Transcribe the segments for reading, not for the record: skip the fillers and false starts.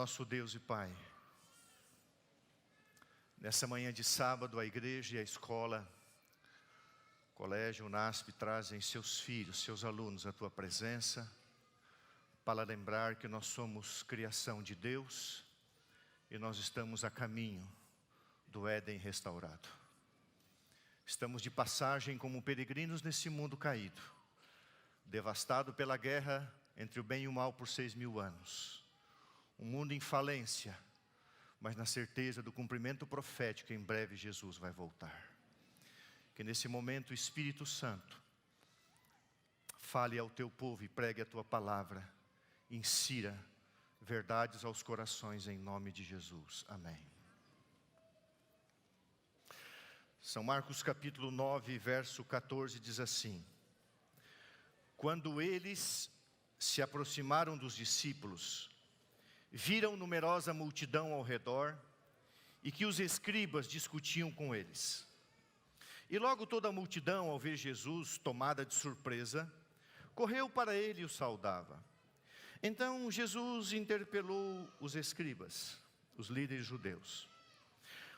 Nosso Deus e Pai, nessa manhã de sábado, a igreja e a escola, o colégio, o NASP, trazem seus filhos, seus alunos à Tua presença, para lembrar que nós somos criação de Deus e nós estamos a caminho do Éden restaurado. Estamos de passagem como peregrinos nesse mundo caído, devastado pela guerra entre o bem e o mal por 6.000 anos. Um mundo em falência, mas na certeza do cumprimento profético, em breve Jesus vai voltar. Que nesse momento o Espírito Santo fale ao Teu povo e pregue a Tua palavra, insira verdades aos corações em nome de Jesus. Amém. São Marcos capítulo 9, verso 14 diz assim: Quando eles se aproximaram dos discípulos, viram numerosa multidão ao redor e que os escribas discutiam com eles. E logo toda a multidão, ao ver Jesus, tomada de surpresa, correu para ele e o saudava. Então Jesus interpelou os escribas, os líderes judeus.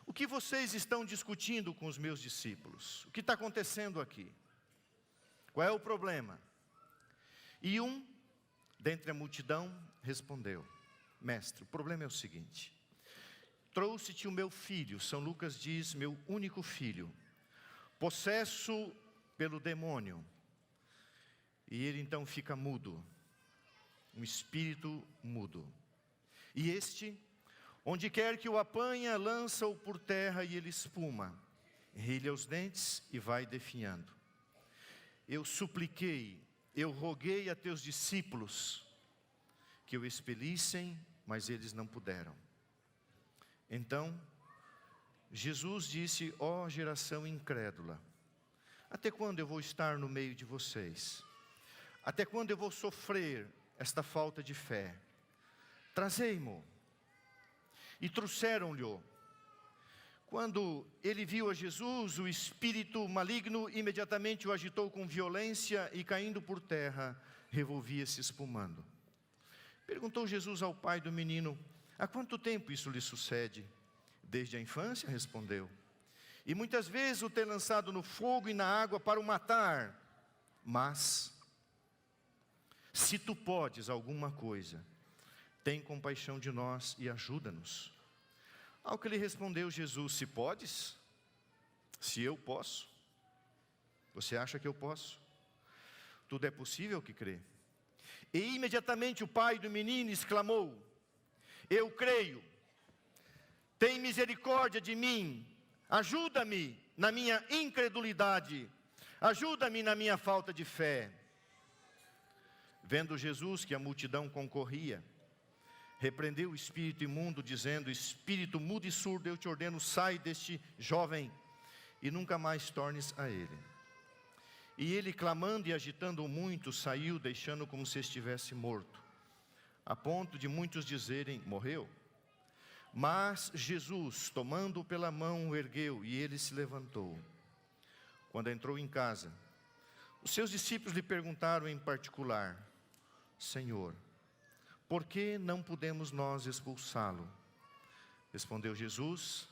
O que vocês estão discutindo com os meus discípulos? O que está acontecendo aqui? Qual é o problema? E um, dentre a multidão, respondeu: Mestre, o problema é o seguinte: trouxe-te o meu filho, São Lucas diz, meu único filho, possesso pelo demônio. E ele então fica mudo, um espírito mudo. E este, onde quer que o apanha, lança-o por terra e ele espuma, rilha os dentes e vai definhando. Eu supliquei, eu roguei a teus discípulos que o expelissem, mas eles não puderam. Então, Jesus disse: ó geração incrédula, até quando eu vou estar no meio de vocês? Até quando eu vou sofrer esta falta de fé? Trazei-mo. E trouxeram-lhe. Quando ele viu a Jesus, o espírito maligno imediatamente o agitou com violência e, caindo por terra, revolvia-se espumando. Perguntou Jesus ao pai do menino: há quanto tempo isso lhe sucede? Desde a infância, respondeu. E muitas vezes o tem lançado no fogo e na água para o matar. Mas, se tu podes alguma coisa, tem compaixão de nós e ajuda-nos. Ao que lhe respondeu Jesus: se podes? Se eu posso? Você acha que eu posso? Tudo é possível que crê. E imediatamente o pai do menino exclamou: eu creio, tem misericórdia de mim, ajuda-me na minha incredulidade, ajuda-me na minha falta de fé. Vendo Jesus que a multidão concorria, repreendeu o espírito imundo, dizendo: espírito mudo e surdo, eu te ordeno, sai deste jovem e nunca mais tornes a ele. E ele, clamando e agitando muito, saiu, deixando como se estivesse morto, a ponto de muitos dizerem: morreu. Mas Jesus, tomando-o pela mão, o ergueu e ele se levantou. Quando entrou em casa, os seus discípulos lhe perguntaram em particular: Senhor, por que não podemos nós expulsá-lo? Respondeu Jesus: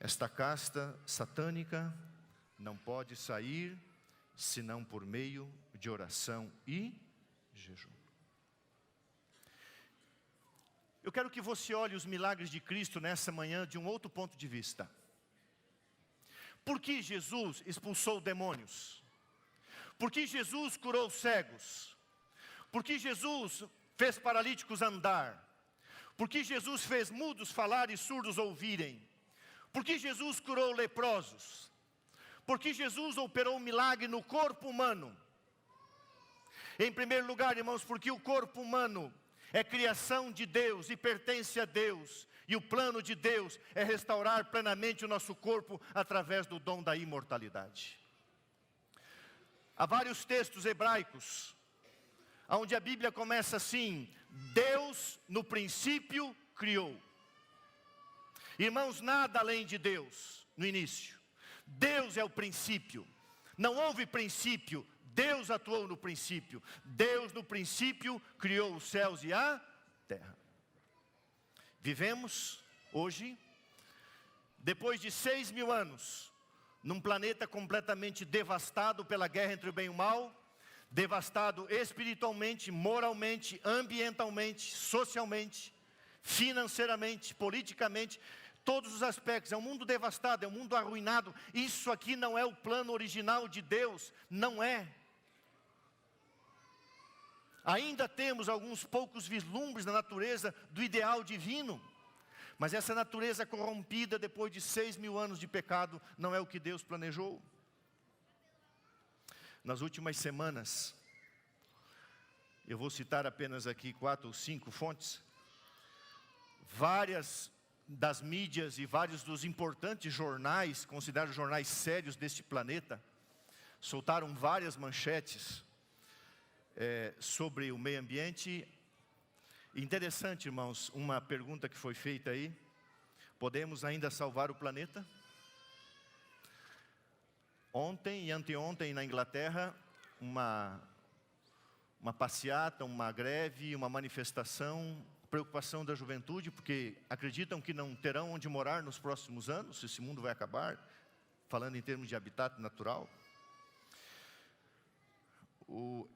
esta casta satânica não pode sair, senão por meio de oração e jejum. Eu quero que você olhe os milagres de Cristo nessa manhã de um outro ponto de vista. Por que Jesus expulsou demônios? Por que Jesus curou cegos? Por que Jesus fez paralíticos andar? Por que Jesus fez mudos falar e surdos ouvirem? Por que Jesus curou leprosos? Por que Jesus operou um milagre no corpo humano? Em primeiro lugar, irmãos, porque o corpo humano é criação de Deus e pertence a Deus. E o plano de Deus é restaurar plenamente o nosso corpo através do dom da imortalidade. Há vários textos hebraicos onde a Bíblia começa assim: Deus no princípio criou. Irmãos, nada além de Deus no início. Deus é o princípio. Não houve princípio, Deus atuou no princípio. Deus no princípio criou os céus e a terra. Vivemos hoje, depois de 6.000 anos, num planeta completamente devastado pela guerra entre o bem e o mal, devastado espiritualmente, moralmente, ambientalmente, socialmente, financeiramente, politicamente, todos os aspectos. É um mundo devastado, é um mundo arruinado. Isso aqui não é o plano original de Deus, não é. Ainda temos alguns poucos vislumbres na natureza do ideal divino, mas essa natureza corrompida depois de 6.000 anos de pecado não é o que Deus planejou. Nas últimas semanas, eu vou citar apenas aqui 4 ou 5 fontes, várias das mídias e vários dos importantes jornais, considerados jornais sérios deste planeta, soltaram várias manchetes sobre o meio ambiente. Interessante, irmãos, uma pergunta que foi feita aí: podemos ainda salvar o planeta? Ontem e anteontem na Inglaterra, uma passeata, uma greve, uma manifestação, preocupação da juventude, porque acreditam que não terão onde morar nos próximos anos, esse mundo vai acabar, falando em termos de habitat natural.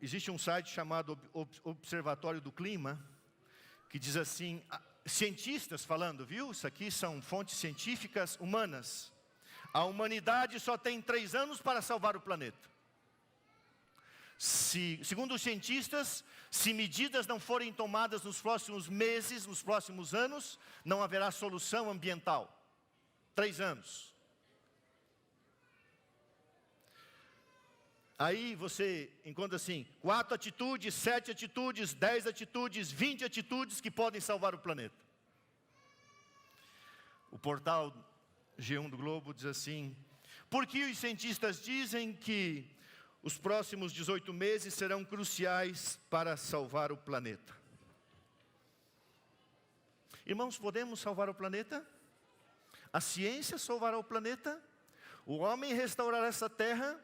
Existe um site chamado Observatório do Clima, que diz assim, cientistas falando, viu? Isso aqui são fontes científicas humanas. A humanidade só tem 3 anos para salvar o planeta. Segundo os cientistas, se medidas não forem tomadas nos próximos meses, nos próximos anos, não haverá solução ambiental. 3 anos. Aí você encontra assim, 4 atitudes, 7 atitudes, 10 atitudes, 20 atitudes que podem salvar o planeta. O portal G1 do Globo diz assim: por que os cientistas dizem que os próximos 18 meses serão cruciais para salvar o planeta? Irmãos, podemos salvar o planeta? A ciência salvará o planeta? O homem restaurará essa terra?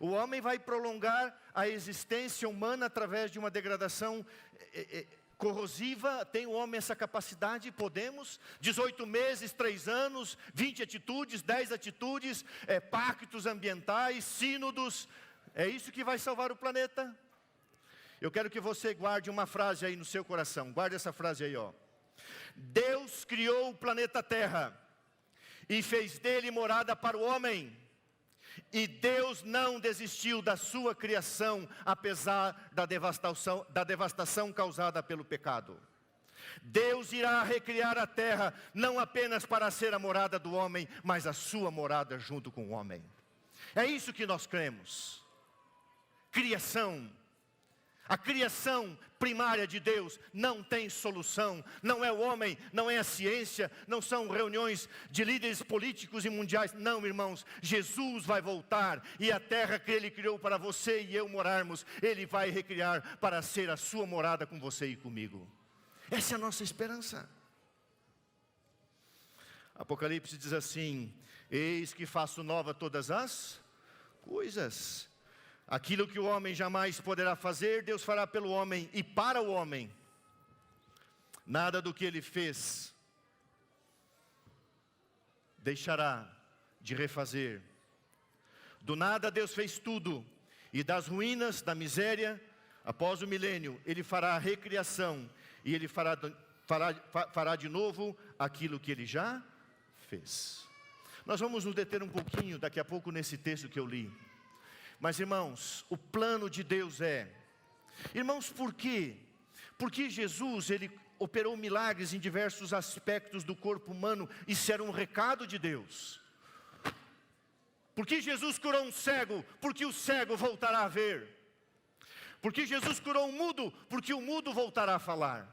O homem vai prolongar a existência humana através de uma degradação corrosiva? Tem o homem essa capacidade? Podemos? 18 meses, 3 anos, 20 atitudes, 10 atitudes, pactos ambientais, sínodos. É isso que vai salvar o planeta? Eu quero que você guarde uma frase aí no seu coração. Guarde essa frase aí, ó. Deus criou o planeta Terra e fez dele morada para o homem. E Deus não desistiu da sua criação, apesar da devastação causada pelo pecado. Deus irá recriar a terra, não apenas para ser a morada do homem, mas a sua morada junto com o homem. É isso que nós cremos. Criação. A criação primária de Deus não tem solução. Não é o homem, não é a ciência, não são reuniões de líderes políticos e mundiais. Não, irmãos, Jesus vai voltar e a terra que Ele criou para você e eu morarmos, Ele vai recriar para ser a sua morada com você e comigo. Essa é a nossa esperança. Apocalipse diz assim: eis que faço nova todas as coisas. Aquilo que o homem jamais poderá fazer, Deus fará pelo homem e para o homem. Nada do que ele fez deixará de refazer. Do nada Deus fez tudo, e das ruínas, da miséria, após o milênio, Ele fará a recriação, e Ele fará de novo aquilo que Ele já fez. Nós vamos nos deter um pouquinho daqui a pouco nesse texto que eu li. Mas irmãos, o plano de Deus irmãos, por quê? Porque Jesus, Ele operou milagres em diversos aspectos do corpo humano. Isso era um recado de Deus. Porque Jesus curou um cego? Porque o cego voltará a ver. Porque Jesus curou um mudo? Porque o mudo voltará a falar.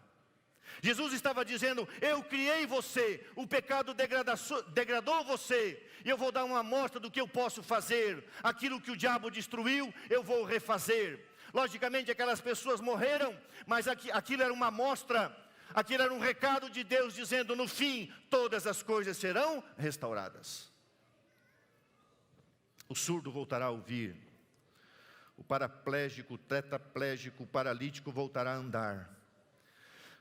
Jesus estava dizendo: eu criei você, o pecado degradou você, e eu vou dar uma amostra do que eu posso fazer. Aquilo que o diabo destruiu, eu vou refazer. Logicamente aquelas pessoas morreram, mas aquilo era uma amostra, aquilo era um recado de Deus dizendo: no fim, todas as coisas serão restauradas. O surdo voltará a ouvir, o paraplégico, o tetraplégico, o paralítico voltará a andar.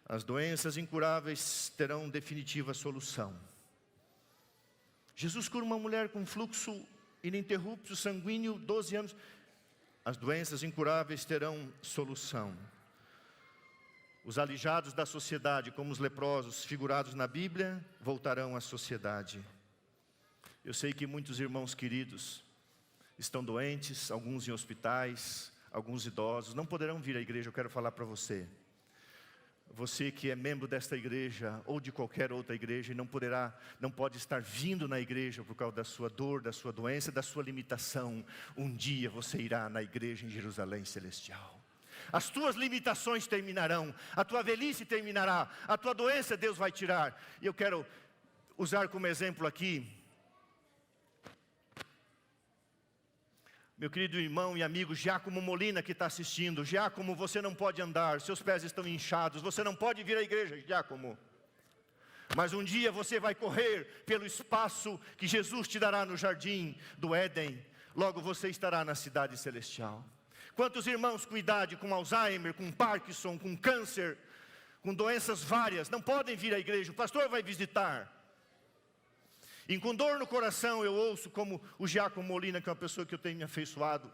As doenças incuráveis terão definitiva solução. Jesus cura uma mulher com fluxo ininterrupto sanguíneo, 12 anos. As doenças incuráveis terão solução. Os aleijados da sociedade, como os leprosos figurados na Bíblia, voltarão à sociedade. Eu sei que muitos irmãos queridos estão doentes, alguns em hospitais, alguns idosos, não poderão vir à igreja. Eu quero falar para você. Você que é membro desta igreja ou de qualquer outra igreja e não pode estar vindo na igreja por causa da sua dor, da sua doença, da sua limitação. Um dia você irá na igreja em Jerusalém Celestial. As tuas limitações terminarão, a tua velhice terminará, a tua doença Deus vai tirar. E eu quero usar como exemplo aqui meu querido irmão e amigo Giacomo Molina, que está assistindo. Giacomo, você não pode andar, seus pés estão inchados, você não pode vir à igreja, Giacomo. Mas um dia você vai correr pelo espaço que Jesus te dará no jardim do Éden. Logo você estará na cidade celestial. Quantos irmãos com idade, com Alzheimer, com Parkinson, com câncer, com doenças várias, não podem vir à igreja, o pastor vai visitar. E com dor no coração eu ouço como o Giacomo Molina, que é uma pessoa que eu tenho me afeiçoado.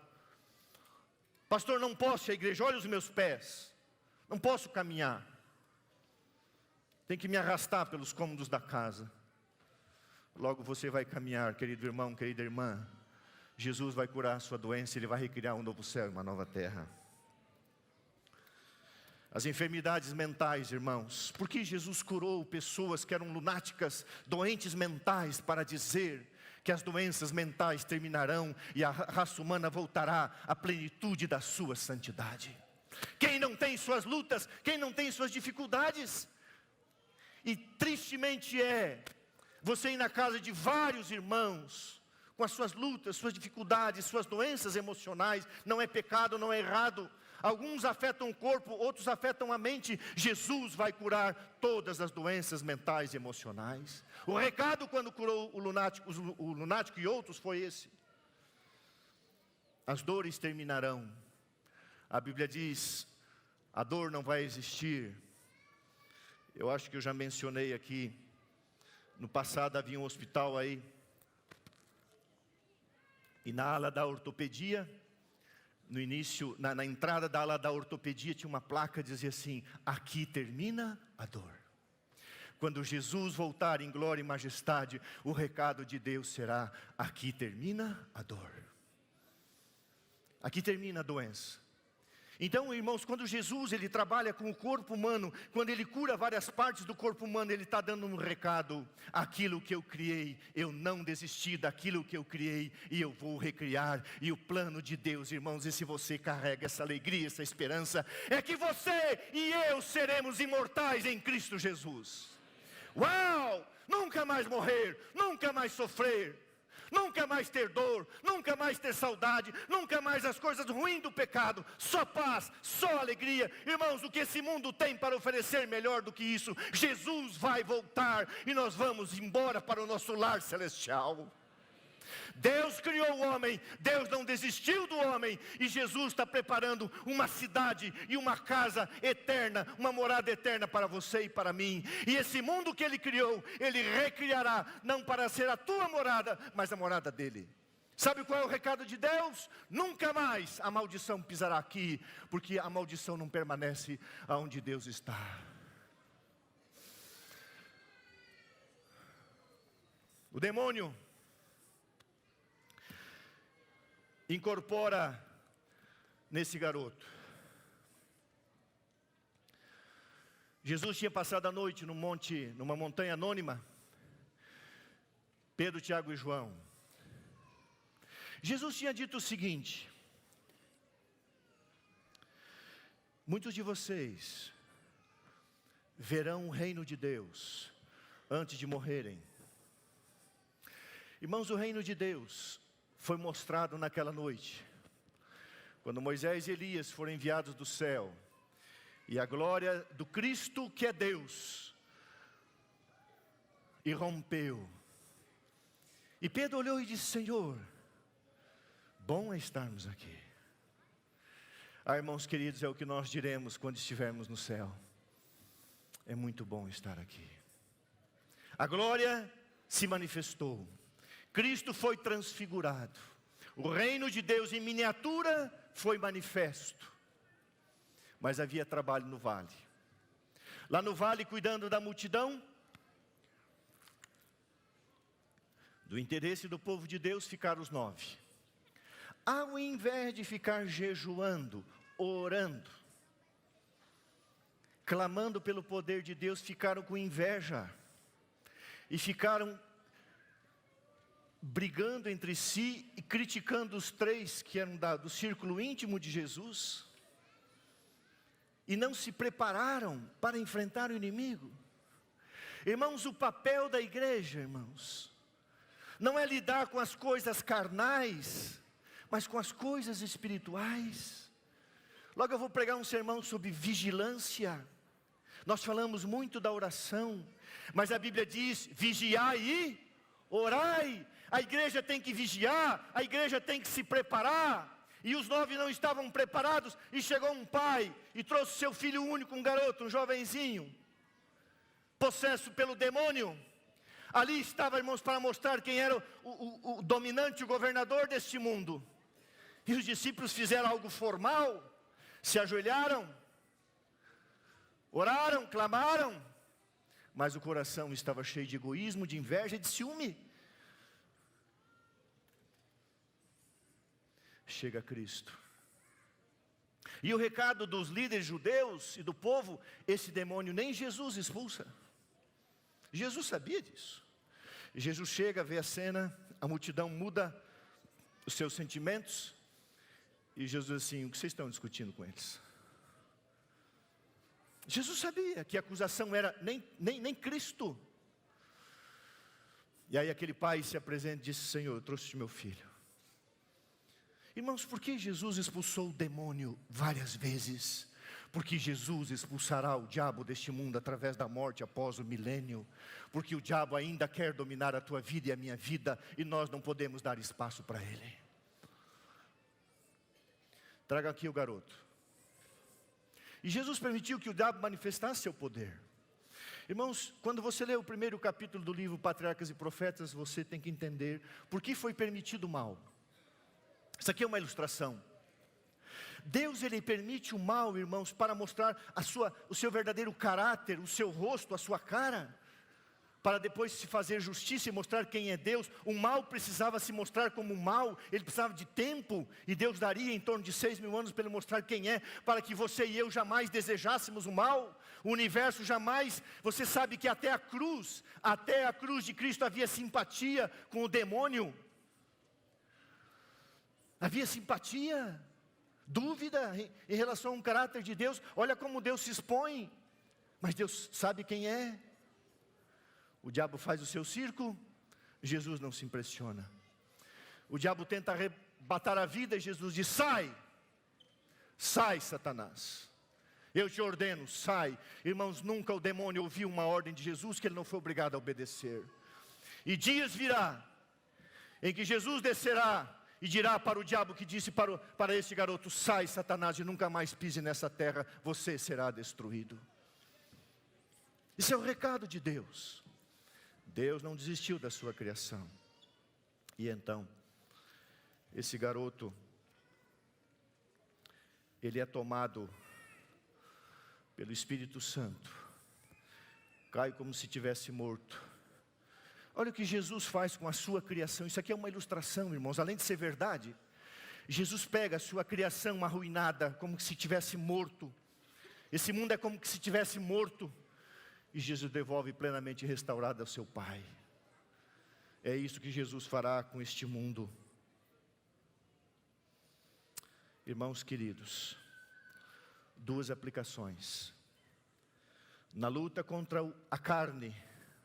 Pastor, não posso ir à igreja, olha os meus pés, não posso caminhar. Tem que me arrastar pelos cômodos da casa. Logo você vai caminhar, querido irmão, querida irmã. Jesus vai curar a sua doença, Ele vai recriar um novo céu e uma nova terra. As enfermidades mentais, irmãos. Por que Jesus curou pessoas que eram lunáticas, doentes mentais, para dizer que as doenças mentais terminarão e a raça humana voltará à plenitude da sua santidade? Quem não tem suas lutas, quem não tem suas dificuldades? E tristemente você ir na casa de vários irmãos, com as suas lutas, suas dificuldades, suas doenças emocionais. Não é pecado, não é errado. Alguns afetam o corpo, outros afetam a mente. Jesus vai curar todas as doenças mentais e emocionais. O recado quando curou o lunático e outros foi esse: as dores terminarão. A Bíblia diz, a dor não vai existir. Eu acho que eu já mencionei aqui, no passado havia um hospital aí, e na ala da ortopedia, no início, na entrada da ala da ortopedia, tinha uma placa que dizia assim: aqui termina a dor. Quando Jesus voltar em glória e majestade, o recado de Deus será: aqui termina a dor. Aqui termina a doença. Então, irmãos, quando Jesus ele trabalha com o corpo humano, quando Ele cura várias partes do corpo humano, Ele está dando um recado: aquilo que eu criei, eu não desisti daquilo que eu criei, e eu vou recriar. E o plano de Deus, irmãos, e se você carrega essa alegria, essa esperança, é que você e eu seremos imortais em Cristo Jesus. Uau! Nunca mais morrer, nunca mais sofrer, nunca mais ter dor, nunca mais ter saudade, nunca mais as coisas ruins do pecado, só paz, só alegria. Irmãos, o que esse mundo tem para oferecer melhor do que isso? Jesus vai voltar e nós vamos embora para o nosso lar celestial. Deus criou o homem, Deus não desistiu do homem, e Jesus está preparando uma cidade e uma casa eterna, uma morada eterna para você e para mim. E esse mundo que Ele criou, Ele recriará, não para ser a tua morada, mas a morada dEle. Sabe qual é o recado de Deus? Nunca mais a maldição pisará aqui, porque a maldição não permanece aonde Deus está. O demônio incorpora nesse garoto. Jesus tinha passado a noite numa montanha anônima. Pedro, Tiago e João. Jesus tinha dito o seguinte: muitos de vocês verão o reino de Deus antes de morrerem. Irmãos, o reino de Deus foi mostrado naquela noite, quando Moisés e Elias foram enviados do céu, e a glória do Cristo, que é Deus, irrompeu. E Pedro olhou e disse: Senhor, bom é estarmos aqui. Irmãos queridos, é o que nós diremos quando estivermos no céu. é muito bom estar aqui. A glória se manifestou. Cristo foi transfigurado. O reino de Deus em miniatura foi manifesto. Mas havia trabalho no vale. Lá no vale, cuidando da multidão, do interesse do povo de Deus, ficaram os 9. Ao invés de ficar jejuando, orando, clamando pelo poder de Deus, ficaram com inveja. E ficaram brigando entre si e criticando os 3 que eram do círculo íntimo de Jesus. E não se prepararam para enfrentar o inimigo. Irmãos, o papel da igreja, irmãos, não é lidar com as coisas carnais, mas com as coisas espirituais. Logo eu vou pregar um sermão sobre vigilância. Nós falamos muito da oração, mas a Bíblia diz: vigiai e orai. A igreja tem que vigiar, a igreja tem que se preparar. E os 9 não estavam preparados, e chegou um pai, e trouxe seu filho único, um garoto, um jovenzinho, possesso pelo demônio. Ali estava, irmãos, para mostrar quem era o dominante, o governador deste mundo. E os discípulos fizeram algo formal, se ajoelharam, oraram, clamaram, mas o coração estava cheio de egoísmo, de inveja e de ciúme. Chega Cristo. E o recado dos líderes judeus e do povo: esse demônio nem Jesus expulsa. Jesus sabia disso. Jesus chega, vê a cena, a multidão muda os seus sentimentos, e Jesus diz assim: o que vocês estão discutindo com eles? Jesus sabia que a acusação era nem Cristo. E aí aquele pai se apresenta e diz: Senhor, eu trouxe meu filho. Irmãos, por que Jesus expulsou o demônio várias vezes? Porque Jesus expulsará o diabo deste mundo através da morte após o milênio. Porque o diabo ainda quer dominar a tua vida e a minha vida, e nós não podemos dar espaço para ele. Traga aqui o garoto. E Jesus permitiu que o diabo manifestasse seu poder. Irmãos, quando você lê o primeiro capítulo do livro Patriarcas e Profetas, você tem que entender por que foi permitido o mal. Isso aqui é uma ilustração. Deus, Ele permite o mal, irmãos, para mostrar o seu verdadeiro caráter, o seu rosto, a sua cara, para depois se fazer justiça e mostrar quem é Deus. O mal precisava se mostrar como mal, ele precisava de tempo, e Deus daria em torno de 6.000 anos para ele mostrar quem é, para que você e eu jamais desejássemos o mal. O universo jamais, você sabe que até a cruz de Cristo havia simpatia com o demônio. Havia simpatia, dúvida em relação ao caráter de Deus. Olha como Deus se expõe, mas Deus sabe quem é. O diabo faz o seu circo, Jesus não se impressiona. O diabo tenta arrebatar a vida e Jesus diz: sai, sai Satanás, eu te ordeno, sai. Irmãos, nunca o demônio ouviu uma ordem de Jesus que ele não foi obrigado a obedecer. E dias virá, em que Jesus descerá e dirá para o diabo que disse para este garoto: sai Satanás e nunca mais pise nessa terra, você será destruído. Isso é o recado de Deus. Deus não desistiu da sua criação. E então, esse garoto, ele é tomado pelo Espírito Santo, cai como se tivesse morto. Olha o que Jesus faz com a sua criação. Isso aqui é uma ilustração, irmãos, além de ser verdade. Jesus pega a sua criação arruinada, como se tivesse morto. Esse mundo é como se tivesse morto, e Jesus devolve plenamente restaurado ao seu Pai. É isso que Jesus fará com este mundo. Irmãos queridos, 2 aplicações. Na luta contra a carne,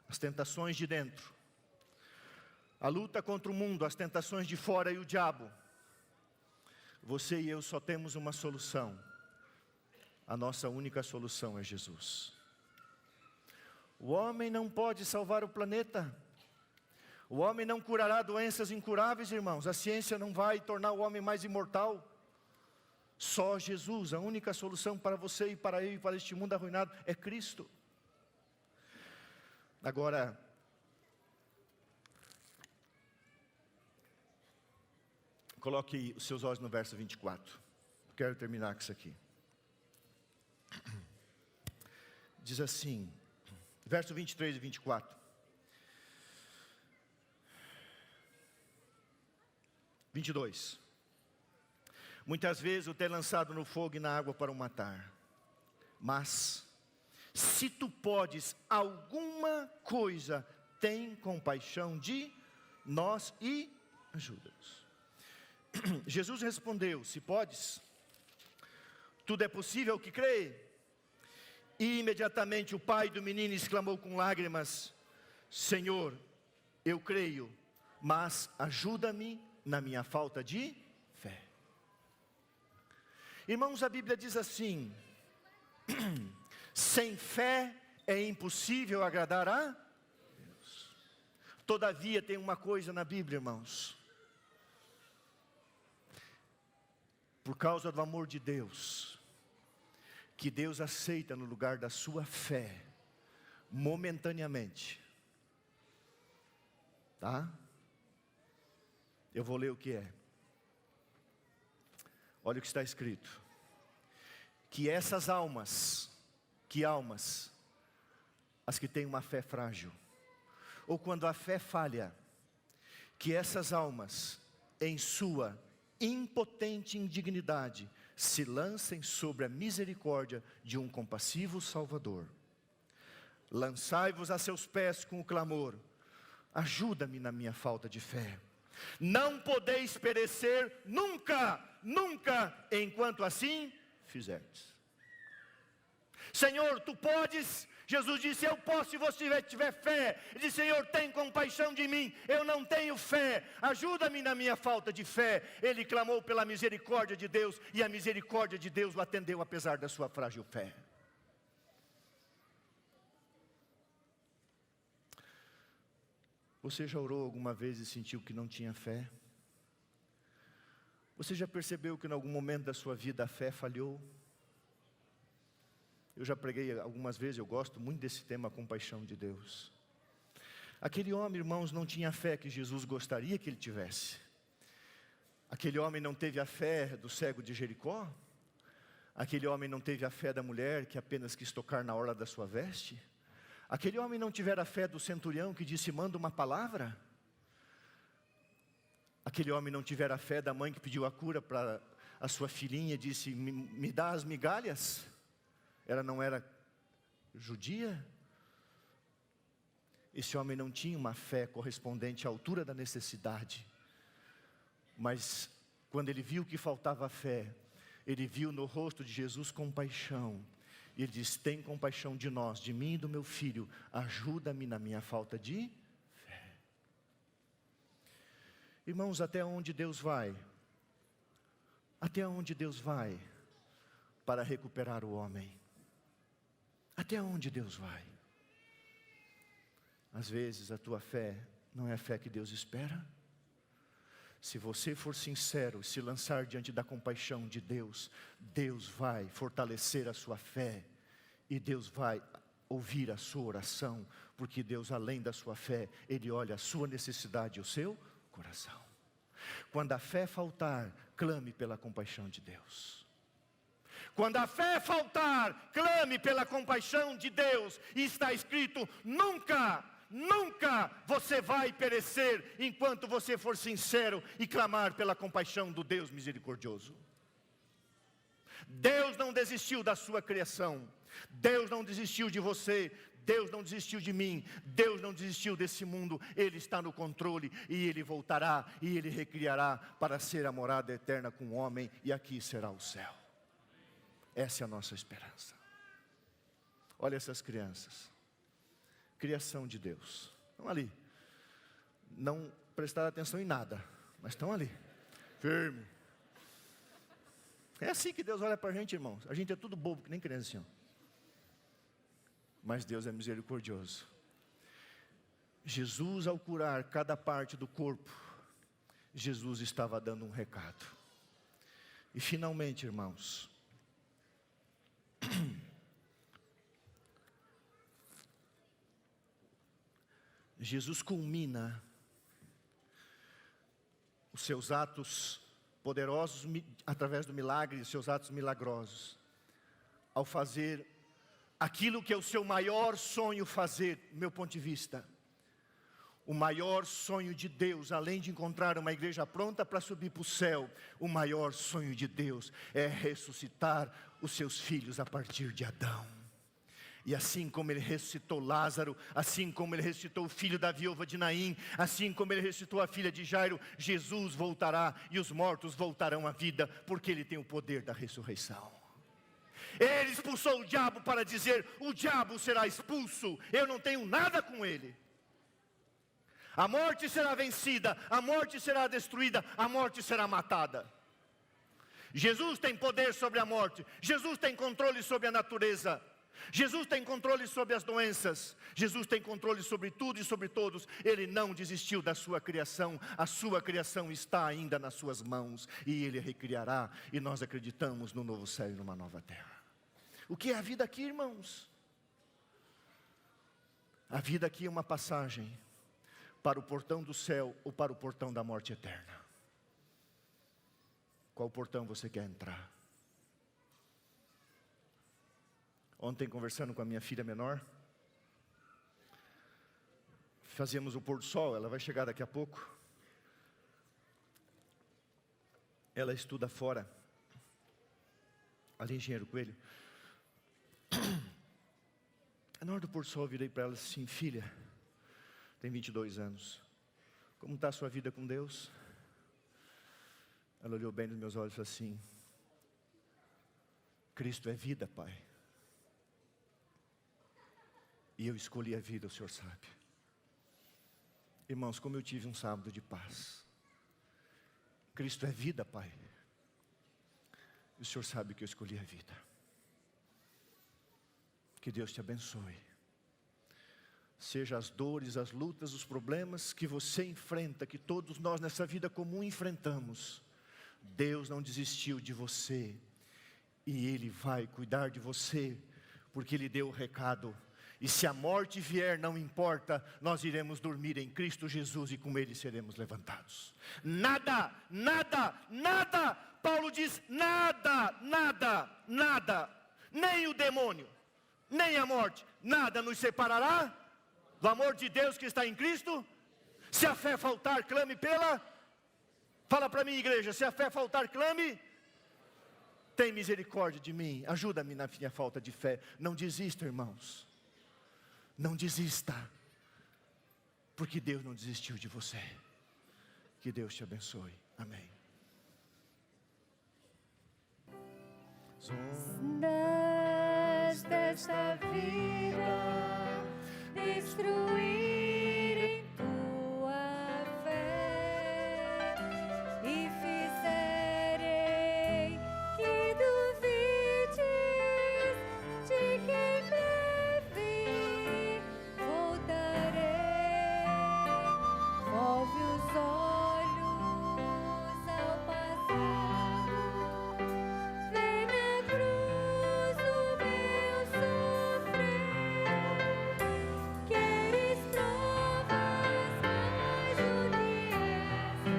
as tentações de dentro. A luta contra o mundo, as tentações de fora e o diabo. Você e eu só temos uma solução. A nossa única solução é Jesus. O homem não pode salvar o planeta. O homem não curará doenças incuráveis, irmãos. A ciência não vai tornar o homem mais imortal. Só Jesus, a única solução para você e para eu e para este mundo arruinado é Cristo. Agora, coloque os seus olhos no verso 24. Quero terminar com isso aqui. Diz assim, verso 23 e 24. 22. Muitas vezes o ter lançado no fogo e na água para o matar. Mas, se tu podes alguma coisa, tem compaixão de nós e ajuda-nos. Jesus respondeu, se podes, tudo é possível que crê. E imediatamente o pai do menino exclamou com lágrimas, Senhor, eu creio, mas ajuda-me na minha falta de fé. Irmãos, a Bíblia diz assim, sem fé é impossível agradar a Deus. Todavia tem uma coisa na Bíblia, irmãos. Por causa do amor de Deus, que Deus aceita no lugar da sua fé, momentaneamente. Tá? Eu vou ler o que é. Olha o que está escrito. Que essas almas, as que têm uma fé frágil, ou quando a fé falha, que essas almas, em sua impotente indignidade, se lancem sobre a misericórdia de um compassivo Salvador. Lançai-vos a seus pés com o clamor, ajuda-me na minha falta de fé. Não podeis perecer nunca, enquanto assim fizerdes. Senhor, tu podes. Jesus disse, eu posso se você tiver fé. Ele disse, Senhor, tem compaixão de mim. Eu não tenho fé, ajuda-me na minha falta de fé. Ele clamou pela misericórdia de Deus, e a misericórdia de Deus o atendeu apesar da sua frágil fé. Você já orou alguma vez e sentiu que não tinha fé? Você já percebeu que em algum momento da sua vida a fé falhou? Eu já preguei algumas vezes, eu gosto muito desse tema, a compaixão de Deus. Aquele homem, irmãos, não tinha a fé que Jesus gostaria que ele tivesse. Aquele homem não teve a fé do cego de Jericó. Aquele homem não teve a fé da mulher que apenas quis tocar na orla da sua veste. Aquele homem não tivera a fé do centurião que disse, manda uma palavra. Aquele homem não tivera a fé da mãe que pediu a cura para a sua filhinha e disse, me dá as migalhas. Ela não era judia. Esse homem não tinha uma fé correspondente à altura da necessidade. Mas quando ele viu que faltava fé, ele viu no rosto de Jesus compaixão. E ele diz, tem compaixão de nós, de mim e do meu filho. Ajuda-me na minha falta de fé. Irmãos, até onde Deus vai? Até onde Deus vai para recuperar o homem? Até onde Deus vai? Às vezes a tua fé não é a fé que Deus espera. Se você for sincero e se lançar diante da compaixão de Deus, Deus vai fortalecer a sua fé. E Deus vai ouvir a sua oração. Porque Deus, além da sua fé, Ele olha a sua necessidade e o seu coração. Quando a fé faltar, clame pela compaixão de Deus. Quando a fé faltar, clame pela compaixão de Deus. E está escrito, nunca você vai perecer enquanto você for sincero e clamar pela compaixão do Deus misericordioso. Deus não desistiu da sua criação. Deus não desistiu de você. Deus não desistiu de mim. Deus não desistiu desse mundo. Ele está no controle e Ele voltará e Ele recriará para ser a morada eterna com o homem, e aqui será o céu. Essa é a nossa esperança. Olha essas crianças. Criação de Deus. Estão ali. Não prestaram atenção em nada, mas estão ali. Firme. É assim que Deus olha para a gente, irmãos. A gente é tudo bobo, que nem criança. Mas Deus é misericordioso. Jesus, ao curar cada parte do corpo, Jesus estava dando um recado. E finalmente, irmãos, Jesus culmina os seus atos poderosos através do milagre, os seus atos milagrosos, ao fazer aquilo que é o seu maior sonho fazer, do meu ponto de vista. O maior sonho de Deus, além de encontrar uma igreja pronta para subir para o céu, o maior sonho de Deus é ressuscitar os seus filhos a partir de Adão. E assim como Ele ressuscitou Lázaro, assim como Ele ressuscitou o filho da viúva de Naim, assim como Ele ressuscitou a filha de Jairo, Jesus voltará e os mortos voltarão à vida, porque Ele tem o poder da ressurreição. Ele expulsou o diabo para dizer: o diabo será expulso, eu não tenho nada com ele. A morte será vencida, a morte será destruída, a morte será matada. Jesus tem poder sobre a morte, Jesus tem controle sobre a natureza, Jesus tem controle sobre as doenças, Jesus tem controle sobre tudo e sobre todos. Ele não desistiu da sua criação, a sua criação está ainda nas suas mãos, e Ele recriará, e nós acreditamos no novo céu e numa nova terra. O que é a vida aqui, irmãos? A vida aqui é uma passagem para o portão do céu ou para o portão da morte eterna. Qual portão você quer entrar? Ontem, conversando com a minha filha menor, fazíamos o pôr do sol, ela vai chegar daqui a pouco. Ela estuda fora, ali em Engenheiro Coelho. Na hora do pôr do sol, eu virei para ela assim: filha, tem 22 anos, como está a sua vida com Deus? Ela olhou bem nos meus olhos e falou assim: Cristo é vida, pai. E eu escolhi a vida, o Senhor sabe. Irmãos, como eu tive um sábado de paz. Cristo é vida, pai. E o Senhor sabe que eu escolhi a vida. Que Deus te abençoe. Seja as dores, as lutas, os problemas que você enfrenta, que todos nós nessa vida comum enfrentamos, Deus não desistiu de você, e Ele vai cuidar de você, porque Ele deu o recado. E se a morte vier, não importa, nós iremos dormir em Cristo Jesus e com Ele seremos levantados. Nada, nada, nada, Paulo diz, nada, nada, nada, nem o demônio, nem a morte, nada nos separará do amor de Deus que está em Cristo. Se a fé faltar, clame pela... Fala para mim, igreja, se a fé faltar, clame. Tem misericórdia de mim, ajuda-me na minha falta de fé. Não desista, irmãos. Não desista, porque Deus não desistiu de você. Que Deus te abençoe. Amém. Desta vida destruir em tua fé e fizerem que duvides de quem me vi, voltarei. Volve os olhos ao passado, vem na cruz o meu sofrer. Queres provas mais do que essa,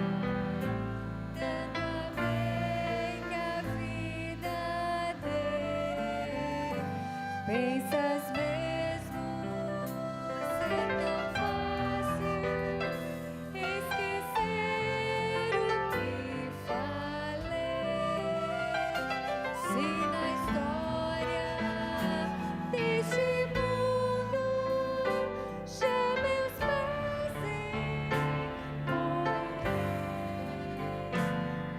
dando a bem que a vida dê. Pensas mesmo ser tão fácil esquecer o que falei? Se na história deste mundo já meus pés encolhei,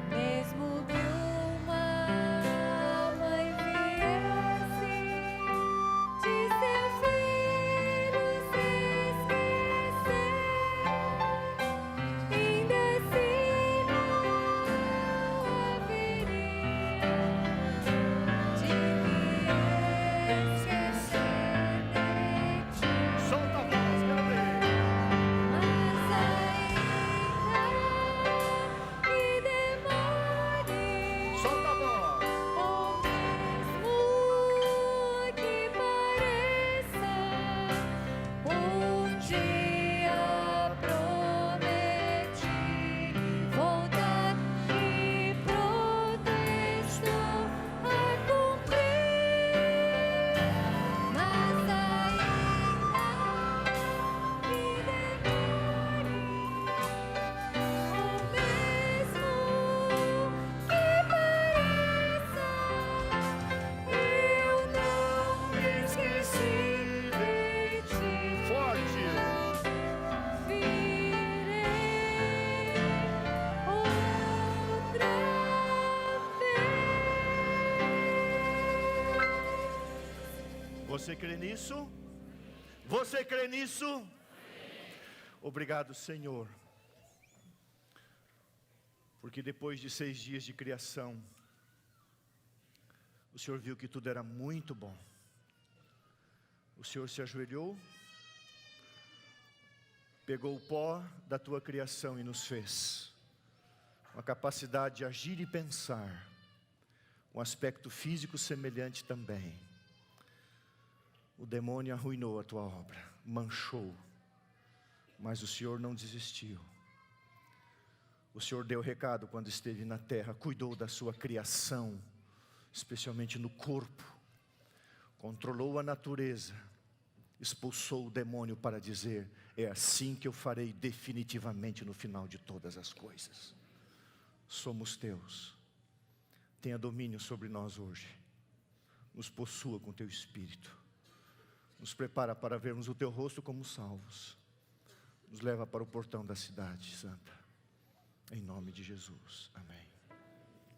mesmo que uma alma enviasse de Você crê nisso? Você crê nisso? Obrigado, Senhor. Porque depois de 6 dias de criação, o Senhor viu que tudo era muito bom. O Senhor se ajoelhou, pegou o pó da tua criação e nos fez. Uma capacidade de agir e pensar. Um aspecto físico semelhante também. O demônio arruinou a tua obra, manchou. Mas o Senhor não desistiu. O Senhor deu recado quando esteve na terra, cuidou da sua criação, especialmente no corpo. Controlou a natureza, expulsou o demônio para dizer: é assim que eu farei definitivamente no final de todas as coisas. Somos teus. Tenha domínio sobre nós hoje. Nos possua com teu Espírito. Nos prepara para vermos o teu rosto como salvos. Nos leva para o portão da cidade santa. Em nome de Jesus. Amém.